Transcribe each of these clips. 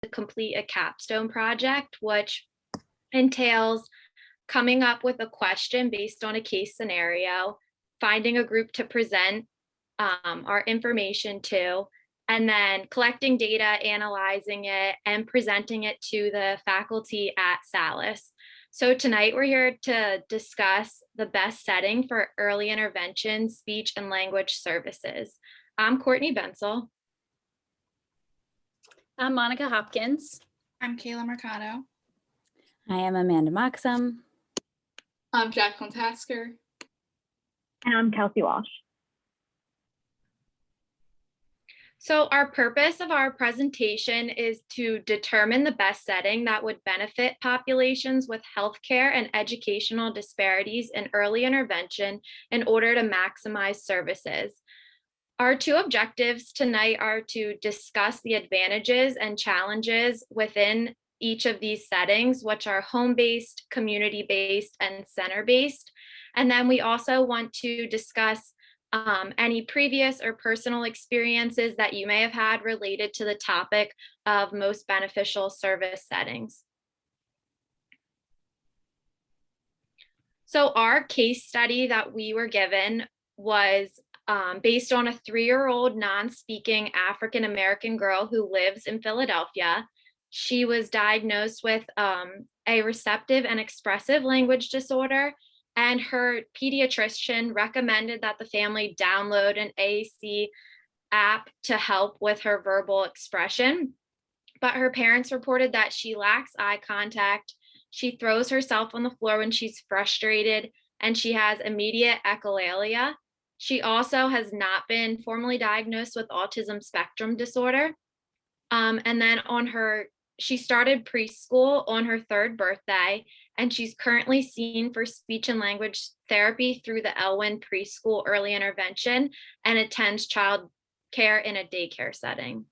complete a capstone project, which entails coming up with a question based on a case scenario, finding a group to present our information to, and then collecting data, analyzing it, and presenting it to the faculty at Salus. So tonight we're here to discuss the best setting for early intervention, speech and language services. I'm Courtney Bensel. I'm Monica Hopkins. I'm Kayla Mercado. I am Amanda Moxham. I'm Jacqueline Tasker. And I'm Kelsey Walsh. So our purpose of our presentation is to determine the best setting that would benefit populations with healthcare and educational disparities in early intervention in order to maximize services. Our two objectives tonight are to discuss the advantages and challenges within each of these settings, which are home-based, community-based, and center-based. And then we also want to discuss any previous or personal experiences that you may have had related to the topic of most beneficial service settings. So our case study that we were given was based on a 3-year-old non-speaking African-American girl who lives in Philadelphia. She was diagnosed with a receptive and expressive language disorder, and her pediatrician recommended that the family download an AAC app to help with her verbal expression. But her parents reported that she lacks eye contact, she throws herself on the floor when she's frustrated, and she has immediate echolalia. She also has not been formally diagnosed with autism spectrum disorder. And then she started preschool on her 3rd birthday, and she's currently seen for speech and language therapy through the Elwyn Preschool Early Intervention and attends child care in a daycare setting.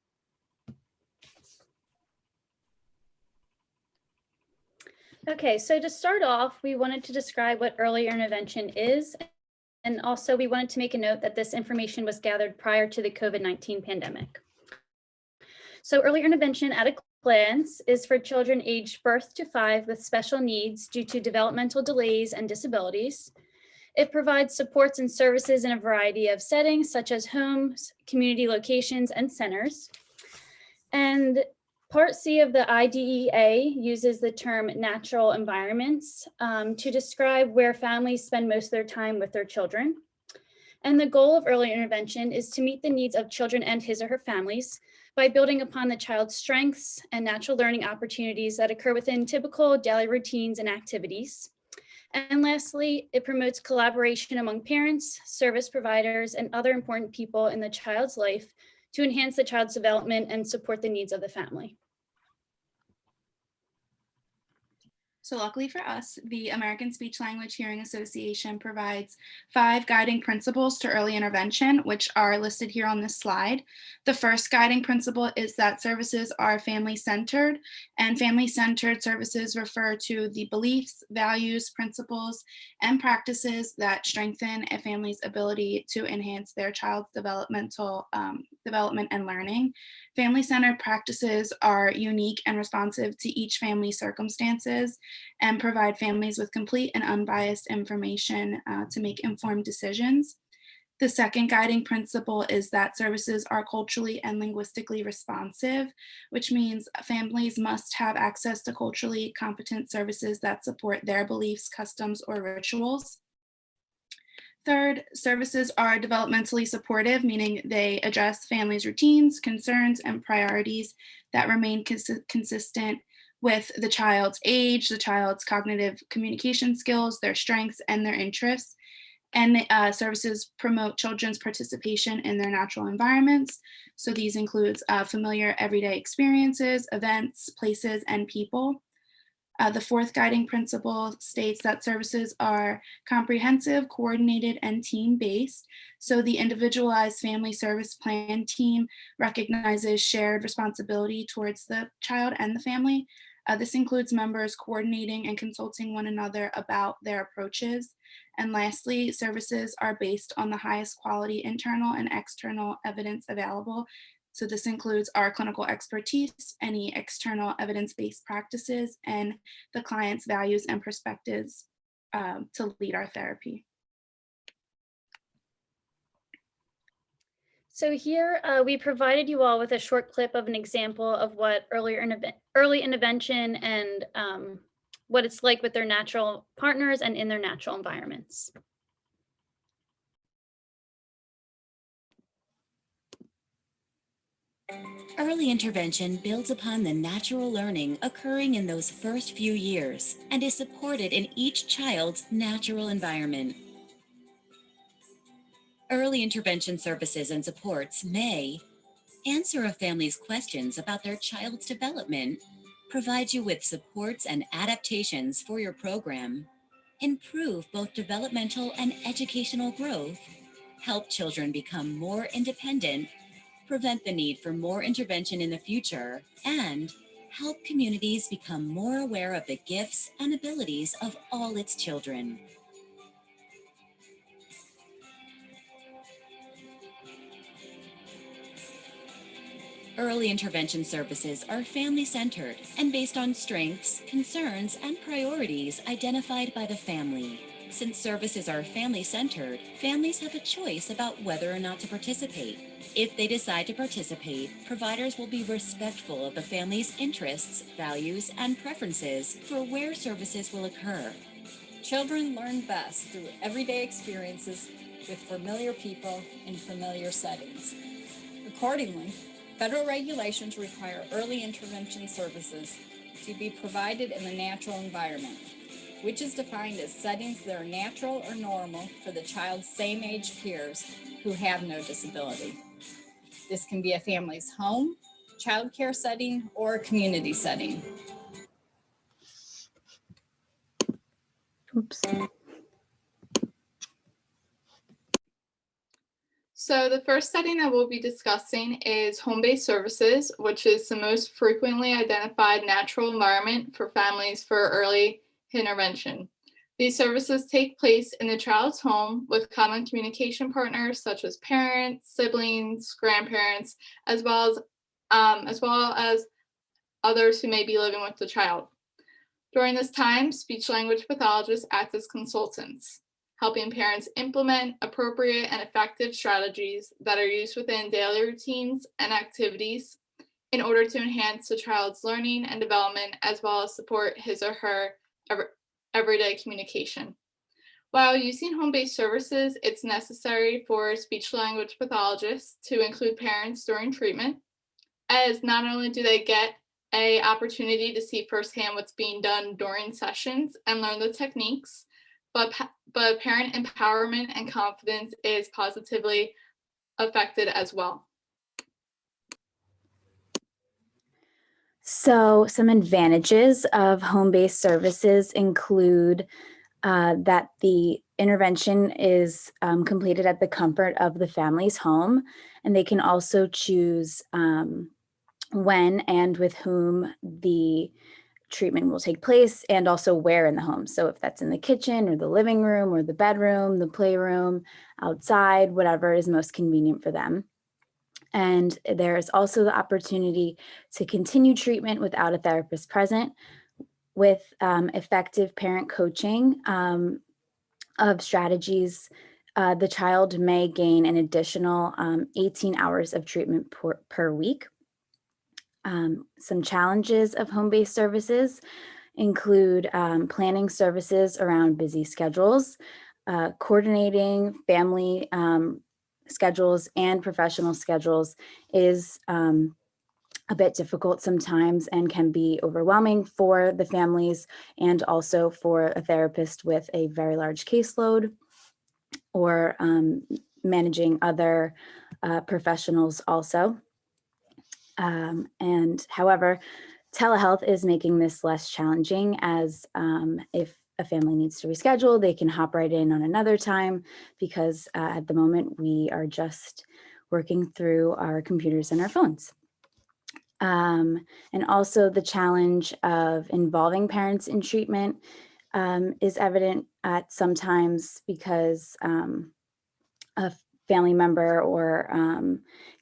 Okay, so to start off, we wanted to describe what early intervention is. And also we wanted to make a note that this information was gathered prior to the COVID-19 pandemic. So early intervention at a glance is for children aged birth to 5 with special needs due to developmental delays and disabilities. It provides supports and services in a variety of settings such as homes, community locations, and centers. And Part C of the IDEA uses the term natural environments to describe where families spend most of their time with their children. And the goal of early intervention is to meet the needs of children and his or her families by building upon the child's strengths and natural learning opportunities that occur within typical daily routines and activities. And lastly, it promotes collaboration among parents, service providers, and other important people in the child's life to enhance the child's development and support the needs of the family. So luckily for us, the American Speech Language Hearing Association provides 5 guiding principles to early intervention, which are listed here on this slide. The first guiding principle is that services are family-centered, and family-centered services refer to the beliefs, values, principles, and practices that strengthen a family's ability to enhance their child's development and learning. Family-centered practices are unique and responsive to each family's circumstances and provide families with complete and unbiased information to make informed decisions. The second guiding principle is that services are culturally and linguistically responsive, which means families must have access to culturally competent services that support their beliefs, customs, or rituals. Third, services are developmentally supportive, meaning they address families' routines, concerns, and priorities that remain consistent with the child's age, the child's cognitive communication skills, their strengths, and their interests. And services promote children's participation in their natural environments. So these include familiar everyday experiences, events, places, and people. The fourth guiding principle states that services are comprehensive, coordinated, and team-based. So the individualized family service plan team recognizes shared responsibility towards the child and the family. This includes members coordinating and consulting one another about their approaches. And lastly, services are based on the highest quality internal and external evidence available So this includes our clinical expertise, any external evidence-based practices, and the client's values and perspectives to lead our therapy. So here we provided you all with a short clip of an example of what early intervention and what it's like with their natural partners and in their natural environments. Early intervention builds upon the natural learning occurring in those first few years and is supported in each child's natural environment. Early intervention services and supports may answer a family's questions about their child's development, provide you with supports and adaptations for your program, improve both developmental and educational growth, help children become more independent, prevent the need for more intervention in the future, and help communities become more aware of the gifts and abilities of all its children. Early intervention services are family-centered and based on strengths, concerns, and priorities identified by the family. Since services are family-centered, families have a choice about whether or not to participate. If they decide to participate, providers will be respectful of the family's interests, values, and preferences for where services will occur. Children learn best through everyday experiences with familiar people in familiar settings. Accordingly, federal regulations require early intervention services to be provided in the natural environment, which is defined as settings that are natural or normal for the child's same age peers who have no disability. This can be a family's home, child care setting, or a community setting. Oops. So the first setting that we'll be discussing is home-based services, which is the most frequently identified natural environment for families for early intervention. These services take place in the child's home with common communication partners such as parents, siblings, grandparents, as well as others who may be living with the child. During this time, speech-language pathologists act as consultants, helping parents implement appropriate and effective strategies that are used within daily routines and activities in order to enhance the child's learning and development, as well as support his or her everyday communication. While using home-based services, it's necessary for speech-language pathologists to include parents during treatment, as not only do they get an opportunity to see firsthand what's being done during sessions and learn the techniques, but parent empowerment and confidence is positively affected as well. So some advantages of home-based services include that the intervention is completed at the comfort of the family's home, and they can also choose when and with whom the treatment will take place and also where in the home. So if that's in the kitchen or the living room or the bedroom, the playroom, outside, whatever is most convenient for them. And there's also the opportunity to continue treatment without a therapist present with effective parent coaching of strategies. The child may gain an additional 18 hours of treatment per week. Some challenges of home-based services include planning services around busy schedules, coordinating family schedules and professional schedules is a bit difficult sometimes and can be overwhelming for the families and also for a therapist with a very large caseload or managing other professionals also. And however, telehealth is making this less challenging as if a family needs to reschedule, they can hop right in on another time because at the moment we are just working through our computers and our phones. And also the challenge of involving parents in treatment is evident at sometimes because family member or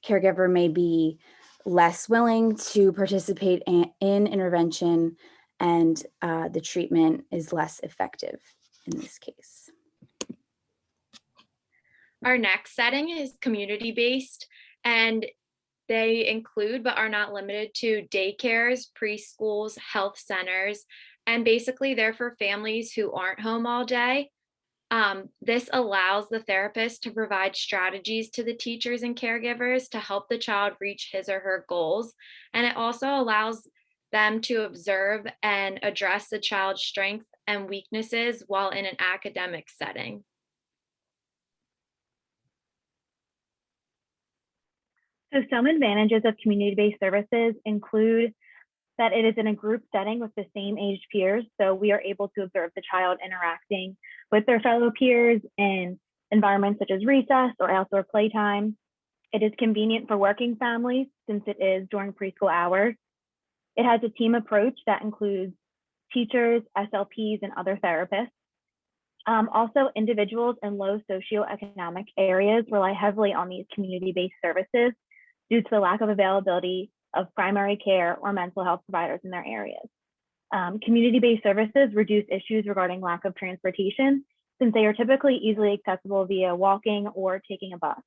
caregiver may be less willing to participate in intervention, and the treatment is less effective in this case. Our next setting is community-based, and they include but are not limited to daycares, preschools, health centers, and basically they're for families who aren't home all day. This allows the therapist to provide strategies to the teachers and caregivers to help the child reach his or her goals. And it also allows them to observe and address the child's strengths and weaknesses while in an academic setting. So some advantages of community-based services include that it is in a group setting with the same age peers. So we are able to observe the child interacting with their fellow peers in environments such as recess or outdoor playtime. It is convenient for working families since it is during preschool hours. It has a team approach that includes teachers, SLPs, and other therapists. Also, individuals in low socioeconomic areas rely heavily on these community-based services due to the lack of availability of primary care or mental health providers in their areas. Community-based services reduce issues regarding lack of transportation since they are typically easily accessible via walking or taking a bus.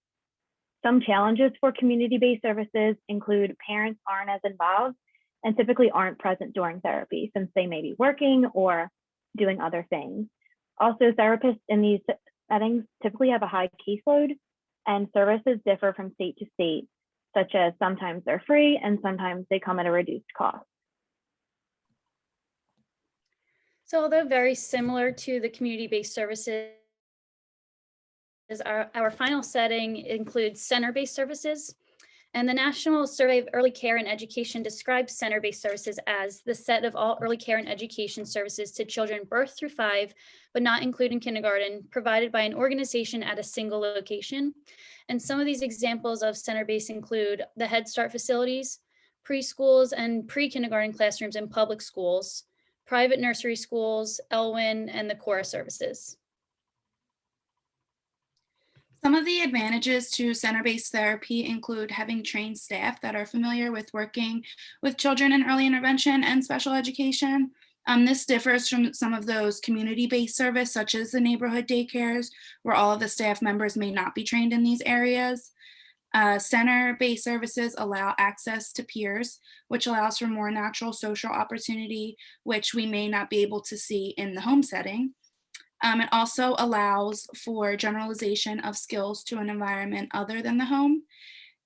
Some challenges for community-based services include parents aren't as involved and typically aren't present during therapy since they may be working or doing other things. Also, therapists in these settings typically have a high caseload, and services differ from state to state, such as sometimes they're free and sometimes they come at a reduced cost. So although very similar to the community-based services, our final setting includes center-based services. And the National Survey of Early Care and Education describes center-based services as the set of all early care and education services to children birth through 5, but not including kindergarten, provided by an organization at a single location. And some of these examples of center-based include the Head Start facilities, preschools and pre-kindergarten classrooms in public schools, private nursery schools, Elwyn, and the Cora services. Some of the advantages to center-based therapy include having trained staff that are familiar with working with children in early intervention and special education. This differs from some of those community-based service, such as the neighborhood daycares, where all of the staff members may not be trained in these areas. Center-based services allow access to peers, which allows for more natural social opportunity, which we may not be able to see in the home setting. It also allows for generalization of skills to an environment other than the home.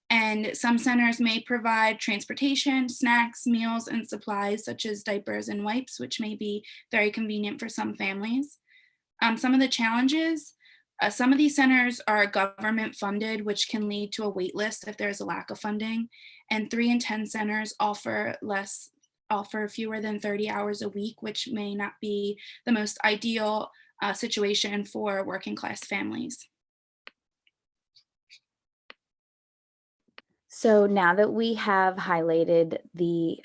And some centers may provide transportation, snacks, meals, and supplies such as diapers and wipes, which may be very convenient for some families. Some of the challenges, some of these centers are government funded, which can lead to a wait list if there's a lack of funding. And 3 in 10 centers offer fewer than 30 hours a week, which may not be the most ideal situation for working class families. So now that we have highlighted the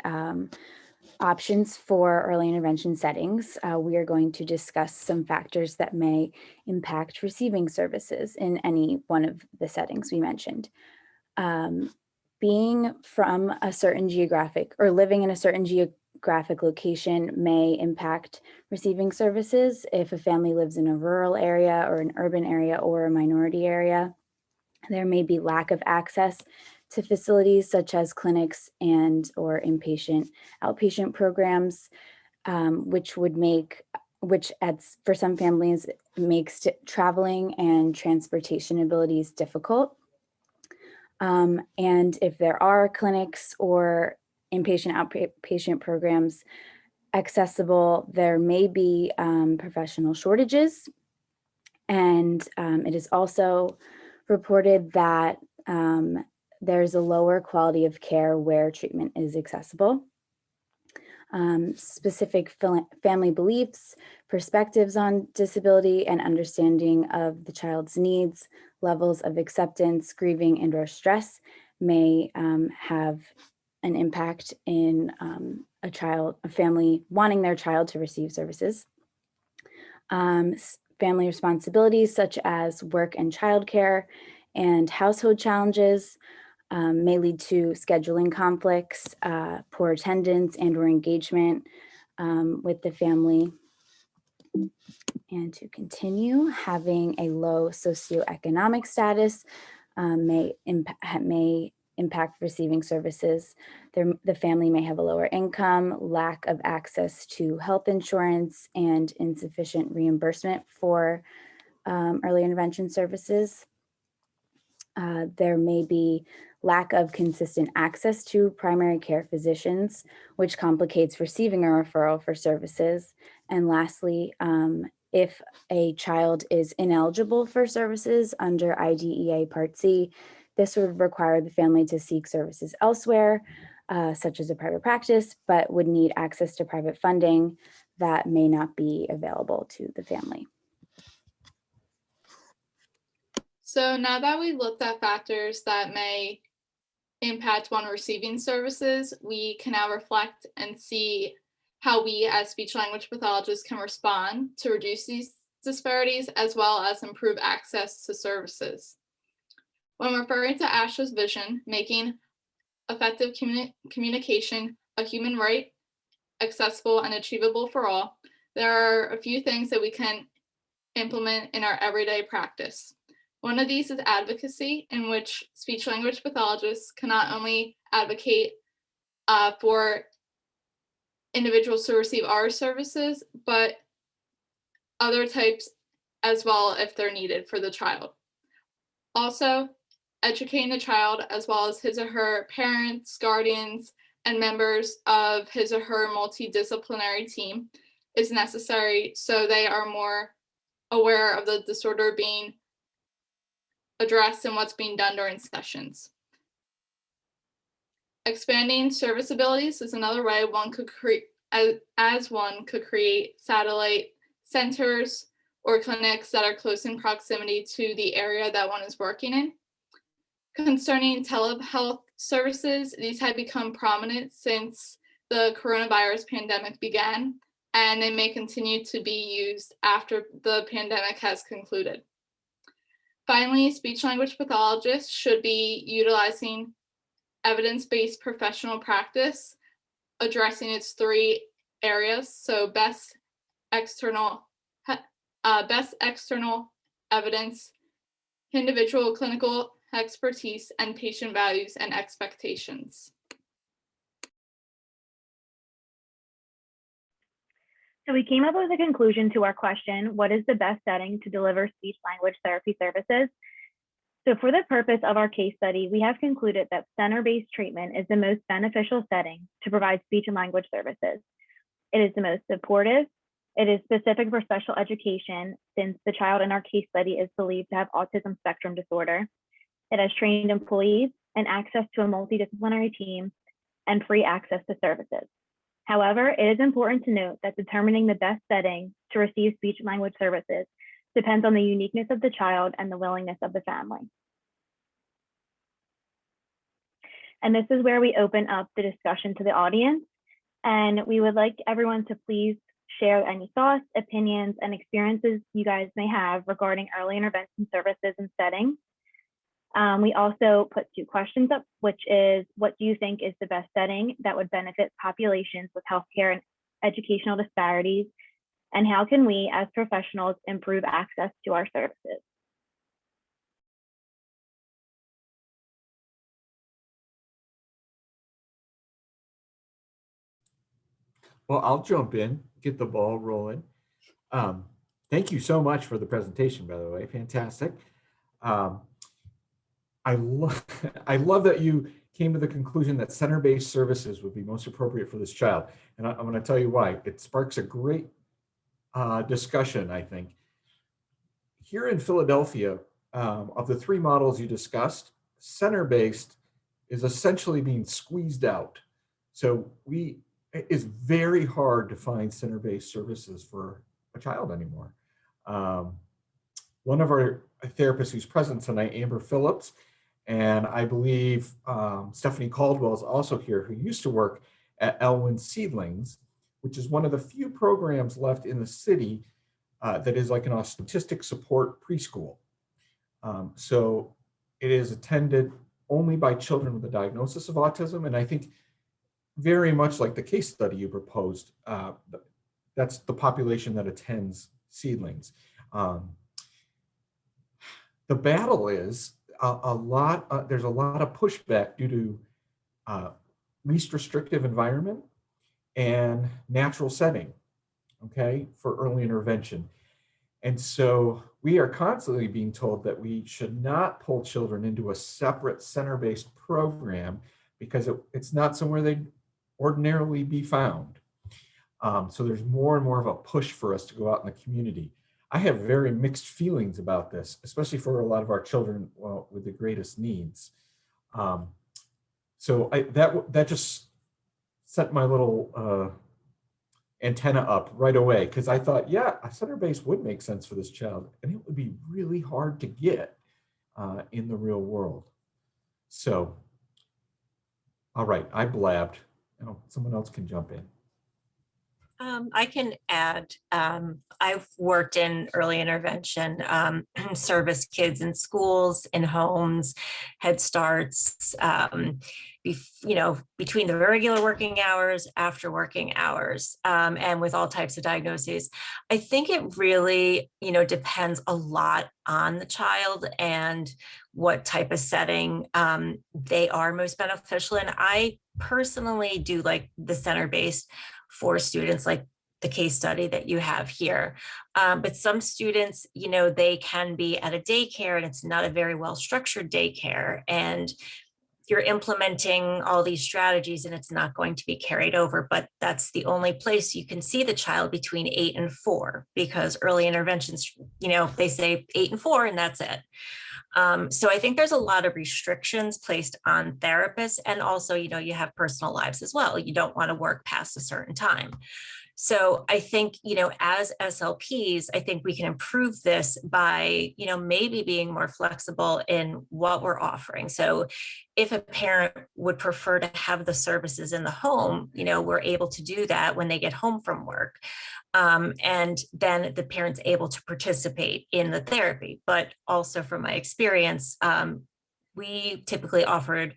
options for early intervention settings, we are going to discuss some factors that may impact receiving services in any one of the settings we mentioned. Being from a certain geographic or living in a certain geographic location may impact receiving services. If a family lives in a rural area or an urban area or a minority area, there may be lack of access to facilities such as clinics and or inpatient, outpatient programs, which adds, for some families, makes traveling and transportation abilities difficult. And if there are clinics or inpatient, outpatient programs accessible, there may be professional shortages. And it is also reported that there's a lower quality of care where treatment is accessible. Specific family beliefs, perspectives on disability, and understanding of the child's needs, levels of acceptance, grieving, and/or stress may have an impact in a family wanting their child to receive services. Family responsibilities such as work and childcare, and household challenges may lead to scheduling conflicts, poor attendance and or engagement with the family. And to continue, having a low socioeconomic status may impact receiving services. The family may have a lower income, lack of access to health insurance, and insufficient reimbursement for early intervention services. There may be lack of consistent access to primary care physicians, which complicates receiving a referral for services. And lastly, if a child is ineligible for services under IDEA Part C, this would require the family to seek services elsewhere, such as a private practice, but would need access to private funding that may not be available to the family. So now that we looked at factors that may impact one receiving services, we can now reflect and see how we as speech language pathologists can respond to reduce these disparities as well as improve access to services. When referring to ASHA's vision, making effective communication a human right, accessible and achievable for all, there are a few things that we can implement in our everyday practice. One of these is advocacy, in which speech language pathologists can not only advocate for individuals to receive our services, but other types as well if they're needed for the child. Also, educating the child as well as his or her parents, guardians, and members of his or her multidisciplinary team is necessary so they are more aware of the disorder being addressed and what's being done during sessions. Expanding service abilities is another way one could create, as one could create satellite centers or clinics that are close in proximity to the area that one is working in. Concerning telehealth services, these have become prominent since the coronavirus pandemic began, and they may continue to be used after the pandemic has concluded. Finally, speech language pathologists should be utilizing evidence-based professional practice, addressing its three areas. So best external evidence, individual clinical expertise, and patient values and expectations. So we came up with a conclusion to our question, what is the best setting to deliver speech language therapy services? So for the purpose of our case study, we have concluded that center-based treatment is the most beneficial setting to provide speech and language services. It is the most supportive. It is specific for special education since the child in our case study is believed to have autism spectrum disorder. It has trained employees and access to a multidisciplinary team and free access to services. However, it is important to note that determining the best setting to receive speech and language services depends on the uniqueness of the child and the willingness of the family. And this is where we open up the discussion to the audience. And we would like everyone to please share any thoughts, opinions, and experiences you guys may have regarding early intervention services and settings. We also put two questions up, which is, what do you think is the best setting that would benefit populations with healthcare and educational disparities? And how can we as professionals improve access to our services? Well, I'll jump in, get the ball rolling. Thank you so much for the presentation, by the way, fantastic. I love that you came to the conclusion that center-based services would be most appropriate for this child. And I'm going to tell you why. It sparks a great discussion, I think. Here in Philadelphia, of the three models you discussed, center-based is essentially being squeezed out. So it's very hard to find center-based services for a child anymore. One of our therapists who's present tonight, Amber Phillips, and I believe Stephanie Caldwell is also here, who used to work at Elwyn Seedlings, which is one of the few programs left in the city that is like an autistic support preschool. So it is attended only by children with a diagnosis of autism. And I think very much like the case study you proposed, that's the population that attends Seedlings. The battle is there's a lot of pushback due to least restrictive environment and natural setting, okay, for early intervention. And so we are constantly being told that we should not pull children into a separate center-based program because it's not somewhere they'd ordinarily be found. So there's more and more of a push for us to go out in the community. I have very mixed feelings about this, especially for a lot of our children with the greatest needs. So that just set my little antenna up right away, because I thought, yeah, a center base would make sense for this child, and it would be really hard to get in the real world. So, all right, I blabbed. Someone else can jump in. I can add, I've worked in early intervention, service kids in schools, in homes, Head Starts, between the regular working hours, after working hours, and with all types of diagnoses. I think it really, depends a lot on the child and what type of setting they are most beneficial in. I personally do like the center-based for students like the case study that you have here. But some students, they can be at a daycare and it's not a very well-structured daycare, and you're implementing all these strategies and it's not going to be carried over, but that's the only place you can see the child between 8 and 4, because early interventions, they say 8 and 4 and that's it. So I think there's a lot of restrictions placed on therapists, and also, you have personal lives as well. You don't want to work past a certain time. So I think, as SLPs, I think we can improve this by, maybe being more flexible in what we're offering. So if a parent would prefer to have the services in the home, we're able to do that when they get home from work. And then the parent's able to participate in the therapy. But also from my experience, we typically offered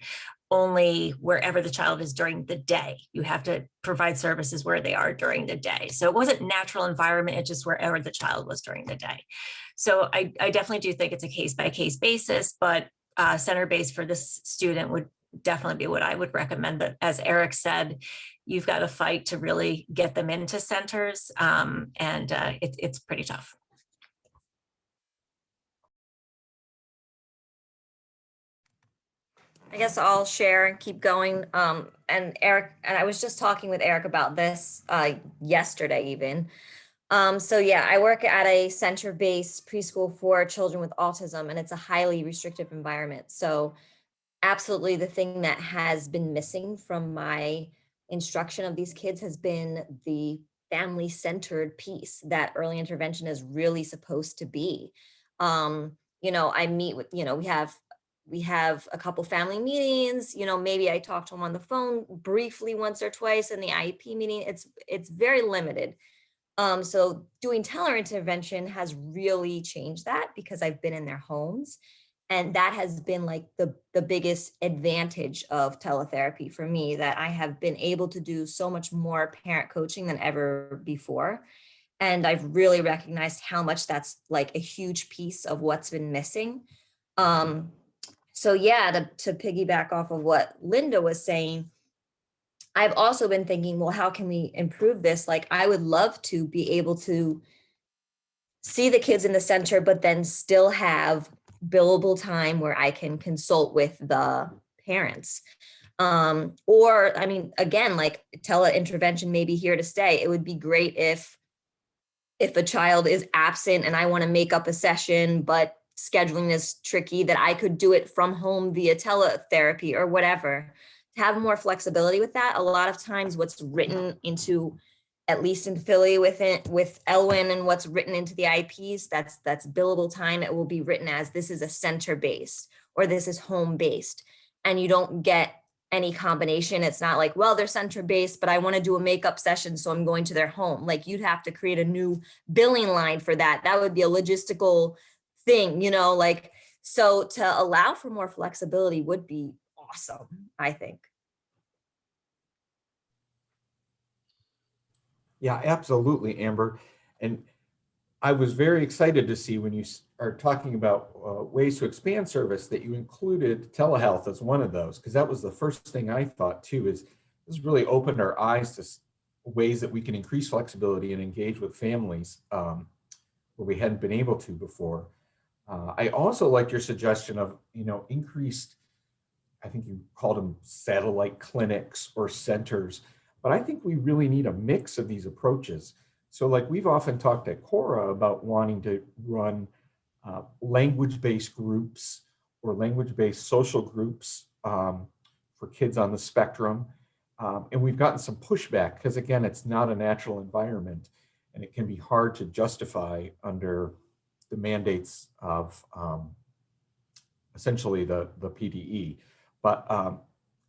only wherever the child is during the day. You have to provide services where they are during the day. So it wasn't natural environment, it's just wherever the child was during the day. So I definitely do think it's a case by case basis, but center-based for this student would definitely be what I would recommend. But as Eric said, you've got to fight to really get them into centers, and it's pretty tough. I guess I'll share and keep going. And Eric, and I was just talking with Eric about this yesterday even. So yeah, I work at a center-based preschool for children with autism, and it's a highly restrictive environment. So absolutely the thing that has been missing from my instruction of these kids has been the family-centered piece that early intervention is really supposed to be. I meet with, we have a couple family meetings, maybe I talk to them on the phone briefly once or twice. In the IEP meeting, it's very limited. So doing teleintervention has really changed that, because I've been in their homes. And that has been like the biggest advantage of teletherapy for me, that I have been able to do so much more parent coaching than ever before. And I've really recognized how much that's like a huge piece of what's been missing. So yeah, to piggyback off of what Linda was saying, I've also been thinking, well, how can we improve this? Like, I would love to be able to see the kids in the center, but then still have billable time where I can consult with the parents. Or, I mean, again, like teleintervention may be here to stay. It would be great if a child is absent and I want to make up a session, but scheduling is tricky, that I could do it from home via teletherapy or whatever. To have more flexibility with that. A lot of times what's written into, at least in Philly with Elwin, and what's written into the IEPs, that's billable time. It will be written as this is a center-based or this is home-based, and you don't get any combination. It's not like, well, they're center-based, but I want to do a makeup session, so I'm going to their home. Like, you'd have to create a new billing line for that. That would be a logistical thing, like So to allow for more flexibility would be awesome, I think. Yeah, absolutely, Amber. And I was very excited to see when you are talking about ways to expand service that you included telehealth as one of those, because that was the first thing I thought too, is this really opened our eyes to ways that we can increase flexibility and engage with families where we hadn't been able to before. I also liked your suggestion of, increased, I think you called them satellite clinics or centers, but I think we really need a mix of these approaches. So like we've often talked at Cora about wanting to run language-based groups or language-based social groups for kids on the spectrum. And we've gotten some pushback because again, it's not a natural environment and it can be hard to justify under the mandates of essentially the PDE. But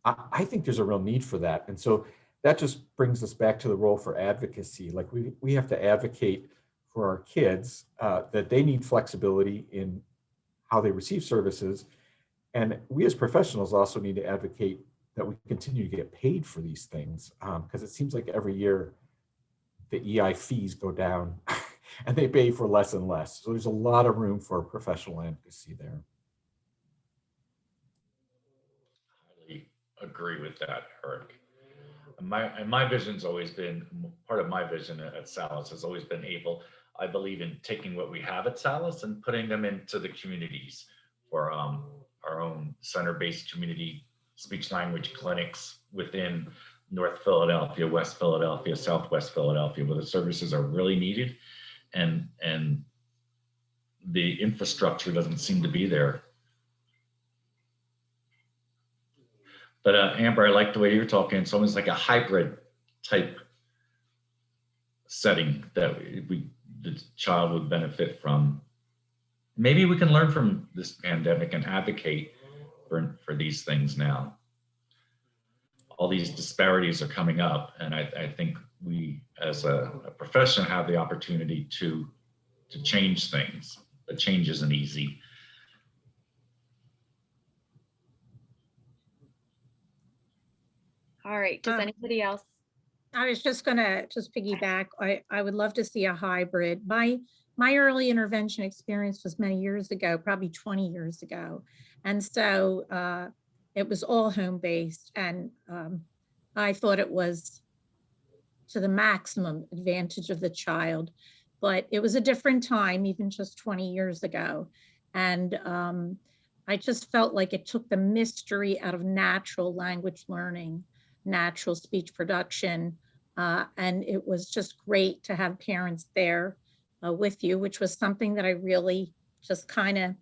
I think there's a real need for that. And so that just brings us back to the role for advocacy. Like we have to advocate for our kids that they need flexibility in how they receive services. And we as professionals also need to advocate that we continue to get paid for these things because it seems like every year the EI fees go down and they pay for less and less. So there's a lot of room for professional advocacy there. Agree with that, Eric. My vision's always been, part of my vision at Salus has always been I believe in taking what we have at Salus and putting them into the communities for our own center-based community speech language clinics within North Philadelphia, West Philadelphia, Southwest Philadelphia, where the services are really needed and the infrastructure doesn't seem to be there. But Amber, I like the way you're talking. It's almost like a hybrid type setting that the child would benefit from. Maybe we can learn from this pandemic and advocate for these things now. All these disparities are coming up, and I think we, as a profession, have the opportunity to change things. But change isn't easy. All right, does anybody else? I was just gonna piggyback. I would love to see a hybrid. My early intervention experience was many years ago, probably 20 years ago. And so it was all home-based, and I thought it was to the maximum advantage of the child. But it was a different time, even just 20 years ago. And I just felt like it took the mystery out of natural language learning, natural speech production. And it was just great to have parents there with you, which was something that I really just kind of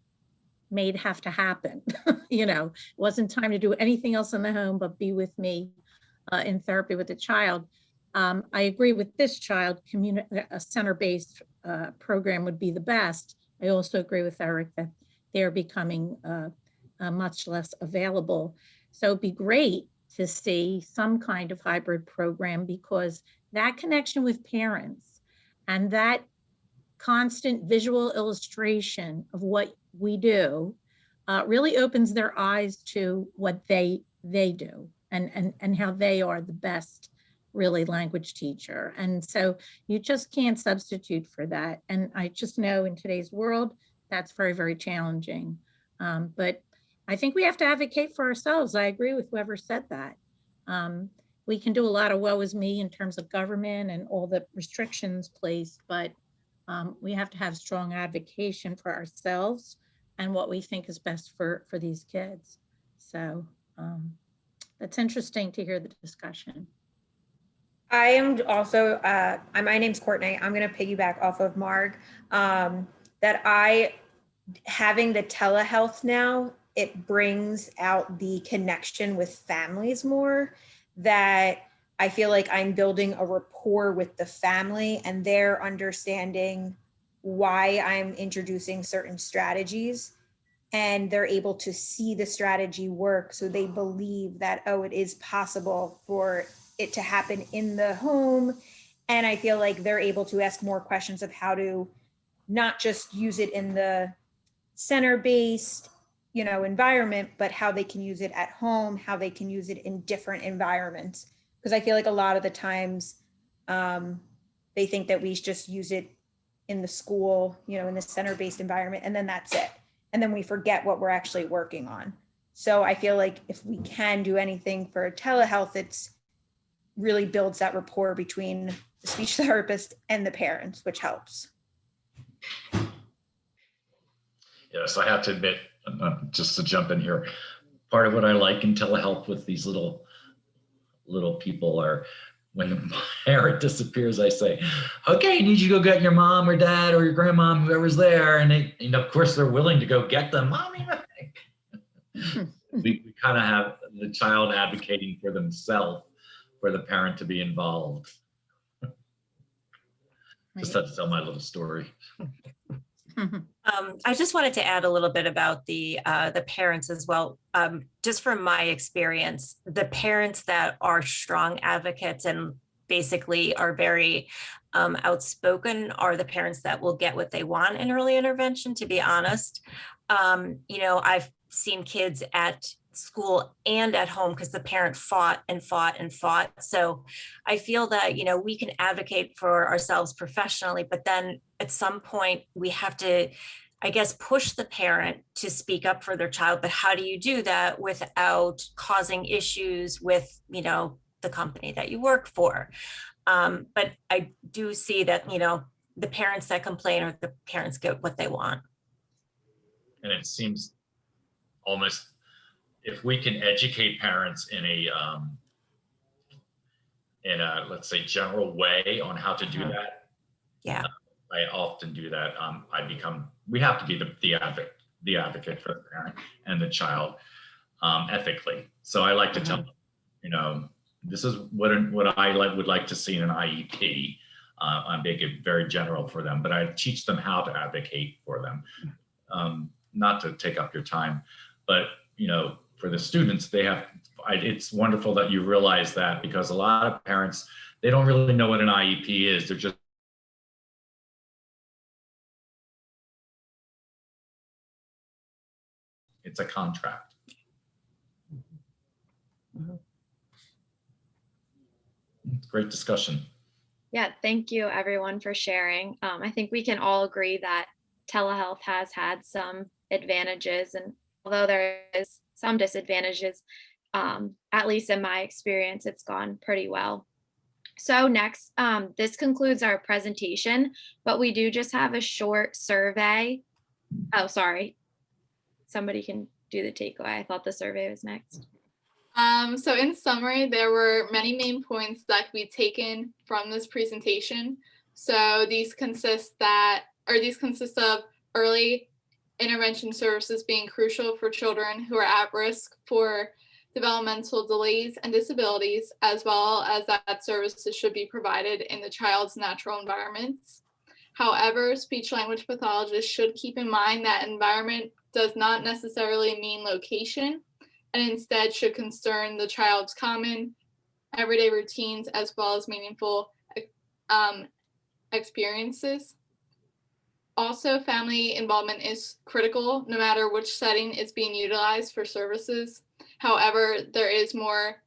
made have to happen. It wasn't time to do anything else in the home but be with me in therapy with the child. I agree with this child, a center-based program would be the best. I also agree with Eric that they're becoming much less available. So it'd be great to see some kind of hybrid program, because that connection with parents and that constant visual illustration of what we do really opens their eyes to what they do and how they are the best really language teacher. And so you just can't substitute for that. And I just know in today's world, that's very, very challenging. But I think we have to advocate for ourselves. I agree with whoever said that. We can do a lot of woe is me in terms of government and all the restrictions placed, but we have to have strong advocacy for ourselves and what we think is best for these kids. So that's interesting to hear the discussion. I am also, my name's Courtney. I'm going to piggyback off of Marg, that having the telehealth now, it brings out the connection with families more, that I feel like I'm building a rapport with the family and they're understanding why I'm introducing certain strategies, and they're able to see the strategy work. So they believe that, oh, it is possible for it to happen in the home. And I feel like they're able to ask more questions of how to not just use it in the center-based, environment, but how they can use it at home, how they can use it in different environments. Because I feel like a lot of the times they think that we just use it in the school, in the center-based environment, and then that's it. And then we forget what we're actually working on. So I feel like if we can do anything for telehealth, it's really builds that rapport between the speech therapist and the parents, which helps. Yes, I have to admit, just to jump in here, part of what I like in telehealth with these little people are when the parent disappears, I say, okay, I need you to go get your mom or dad or your grandmom, whoever's there. And they, of course, they're willing to go get them. Mommy, we kind of have the child advocating for themselves, for the parent to be involved. Just had to tell my little story. I just wanted to add a little bit about the parents as well. Just from my experience, the parents that are strong advocates and basically are very outspoken are the parents that will get what they want in early intervention, to be honest. I've seen kids at school and at home because the parent fought and fought and fought. So I feel that, we can advocate for ourselves professionally, but then at some point we have to, I guess, push the parent to speak up for their child. But how do you do that without causing issues with, the company that you work for? But I do see that, the parents that complain or the parents get what they want. And it seems almost, if we can educate parents in a let's say general way on how to do that. Yeah. I often do that. We have to be the advocate for the parent and the child ethically. So I like to tell them, this is what I would like to see in an IEP. I make it very general for them, but I teach them how to advocate for them. Not to take up your time, but for the students, it's wonderful that you realize that, because a lot of parents, they don't really know what an IEP is. They're just it's a contract. Great discussion. Yeah, thank you everyone for sharing. I think we can all agree that telehealth has had some advantages, and although there is some disadvantages, at least in my experience, it's gone pretty well. So next, this concludes our presentation, but we do just have a short survey. Oh, sorry. Somebody can do the takeaway. I thought the survey was next. So in summary, there were many main points that could be taken from this presentation. So these consist of early intervention services being crucial for children who are at risk for developmental delays and disabilities, as well as that services should be provided in the child's natural environments. However, speech language pathologists should keep in mind that environment does not necessarily mean location, and instead should concern the child's common everyday routines as well as meaningful experiences. Also, family involvement is critical no matter which setting is being utilized for services. However, there is more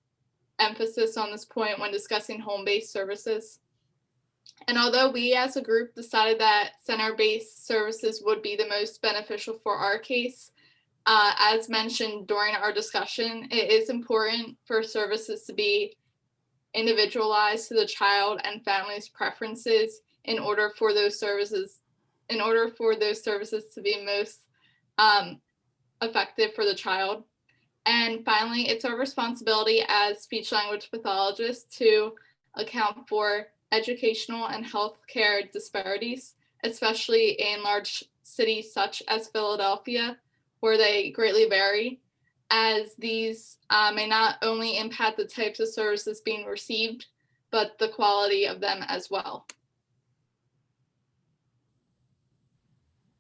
emphasis on this point when discussing home-based services. And although we as a group decided that center-based services would be the most beneficial for our case, as mentioned during our discussion, it is important for services to be individualized to the child and family's preferences in order for those services to be most effective for the child. And finally, it's our responsibility as speech language pathologists to account for educational and healthcare disparities, especially in large cities such as Philadelphia, where they greatly vary, as these may not only impact the types of services being received, but the quality of them as well.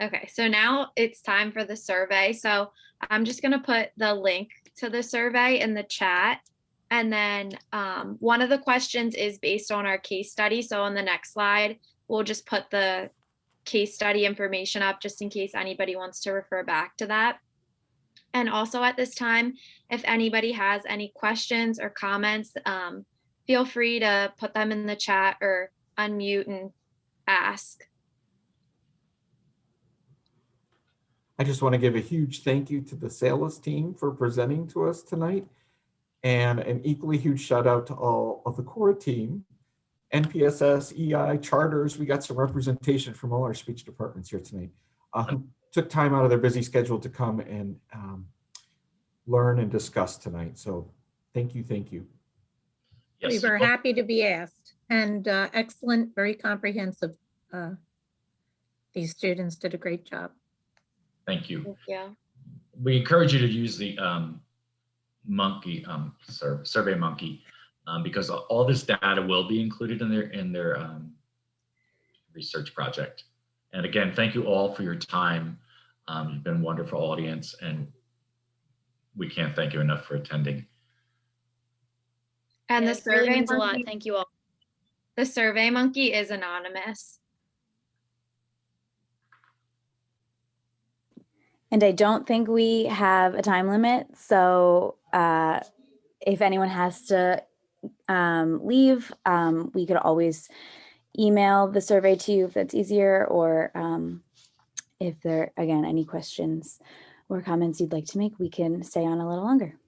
Okay, so now it's time for the survey. So I'm just going to put the link to the survey in the chat. And then one of the questions is based on our case study. So on the next slide, we'll just put the case study information up just in case anybody wants to refer back to that. And also at this time, if anybody has any questions or comments, feel free to put them in the chat or unmute and ask. I just want to give a huge thank you to the Salus team for presenting to us tonight, and an equally huge shout out to all of the core team, NPSS, EI, charters. We got some representation from all our speech departments here tonight, who took time out of their busy schedule to come and learn and discuss tonight. So thank you, thank you. We were happy to be asked, and excellent, very comprehensive. These students did a great job. Thank you. Thank you. We encourage you to use the Monkey Survey Monkey because all this data will be included in their research project. And again, thank you all for your time. You've been a wonderful audience, and we can't thank you enough for attending. And Yeah, the it really survey means a lot. monkey, Thank you all. the survey monkey is anonymous. And I don't think we have a time limit. So if anyone has to leave, we could always email the survey to you if that's easier, or if there, again, any questions or comments you'd like to make, we can stay on a little longer.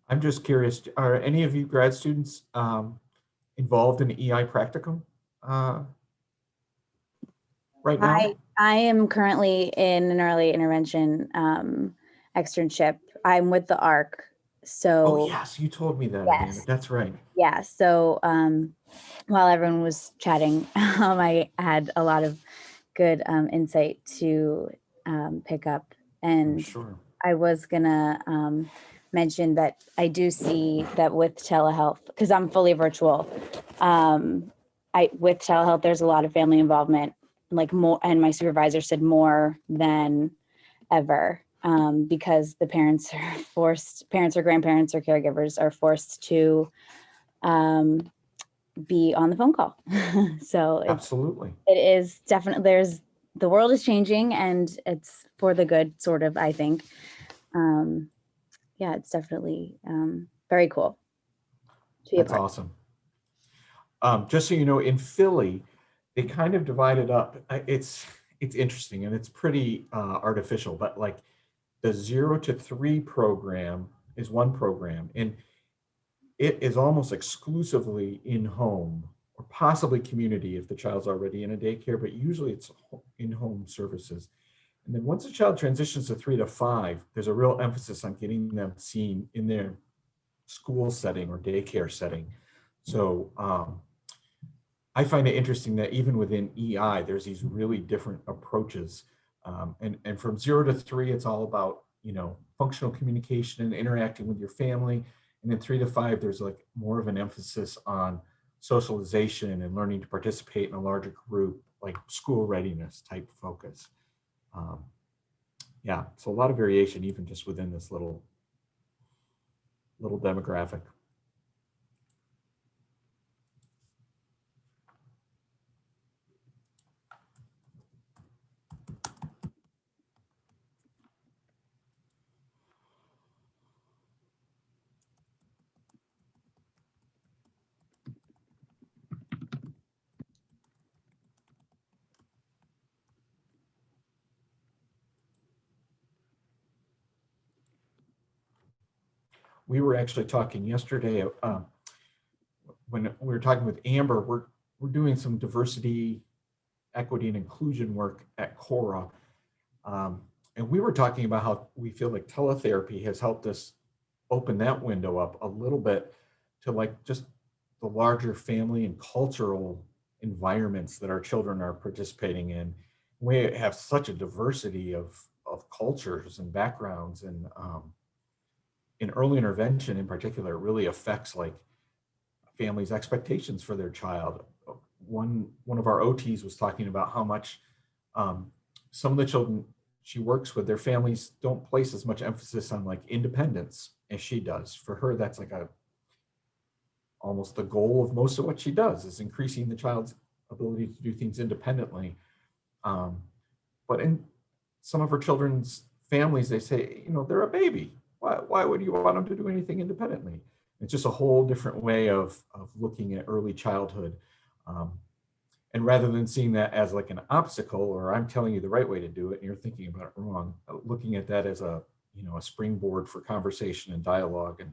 I'm just curious, are any of you grad students involved in EI practicum right now? I am currently in an early intervention externship. I'm with the ARC. So Oh yes, you told me that, Amanda. yes. That's right. Yeah, so while everyone was chatting, I had a lot of good insight to pick up. And Sure. I was gonna mention that I do see that with telehealth, because I'm fully virtual, with telehealth, there's a lot of family involvement, like more, and my supervisor said more than ever, because the parents or grandparents or caregivers are forced to be on the phone call. So Absolutely. it is definitely, the world is changing, and it's for the good, sort of, I think. Yeah, it's definitely very cool to be a That's part. awesome. Just so you know, in Philly, they kind of divided up. It's interesting, and it's pretty artificial, but like the 0 to 3 program is one program, and it is almost exclusively in-home or possibly community if the child's already in a daycare, but usually it's in-home services. And then once a child transitions to 3 to 5, there's a real emphasis on getting them seen in their school setting or daycare setting. So I find it interesting that even within EI, there's these really different approaches. And from 0 to 3, it's all about, functional communication and interacting with your family. And then 3 to 5, there's like more of an emphasis on socialization and learning to participate in a larger group, like school readiness type focus. Yeah, so a lot of variation even just within this little demographic. We were actually talking yesterday when we were talking with Amber. We're doing some diversity, equity, and inclusion work at Cora, and we were talking about how we feel like teletherapy has helped us open that window up a little bit to like just the larger family and cultural environments that our children are participating in. We have such a diversity of cultures and backgrounds, and in early intervention in particular, it really affects like families' expectations for their child. One of our OTs was talking about how much some of the children she works with, their families don't place as much emphasis on like independence as she does. For her, that's like almost the goal of most of what she does, is increasing the child's ability to do things independently. But in some of her children's families, they say, you know, they're a baby. Why would you want them to do anything independently? It's just a whole different way of looking at early childhood. And rather than seeing that as like an obstacle, or I'm telling you the right way to do it and you're thinking about it wrong, looking at that as a springboard for conversation and dialogue and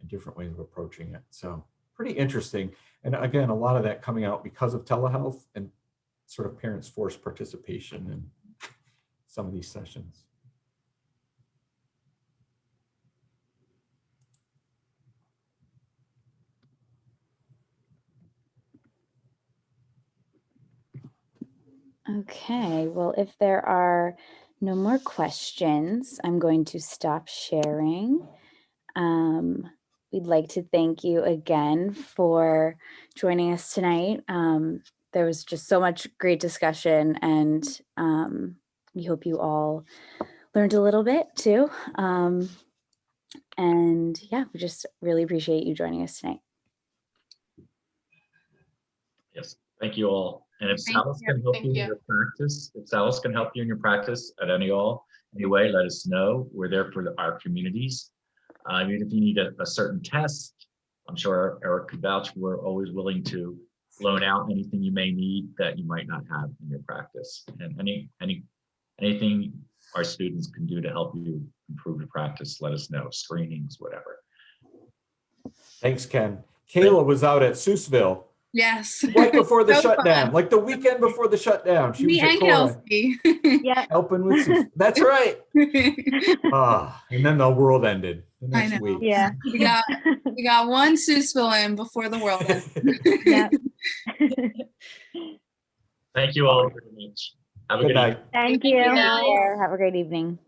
different ways of approaching it. So pretty interesting. And again, a lot of that coming out because of telehealth and sort of parents' forced participation in some of these sessions. Okay, well, if there are no more questions, I'm going to stop sharing. We'd like to thank you again for joining us tonight. There was just so much great discussion, and we hope you all learned a little bit too. And yeah, we just really appreciate you joining us tonight. Yes, thank you all. And if Salus can help you in your practice, if Salus can help you in your practice at any way, let us know. We're there for our communities. Even if you need a certain test, I'm sure Eric could vouch, we're always willing to loan out anything you may need that you might not have in your practice. And anything our students can do to help you improve your practice, let us know. Screenings, whatever. Thanks, Ken. Kayla was out at Seussville. Yes. Right before the So shutdown, fun. like the weekend before the shutdown. She Me was at and Cora, Kelsey. Yeah. helping with Seuss. That's right. And then the world ended the I next know. week. Yeah. We got one Seussville in before the world ended. Yeah. Thank you all very much. Have a Good good night. evening. Thank you. Take care. Have a great evening.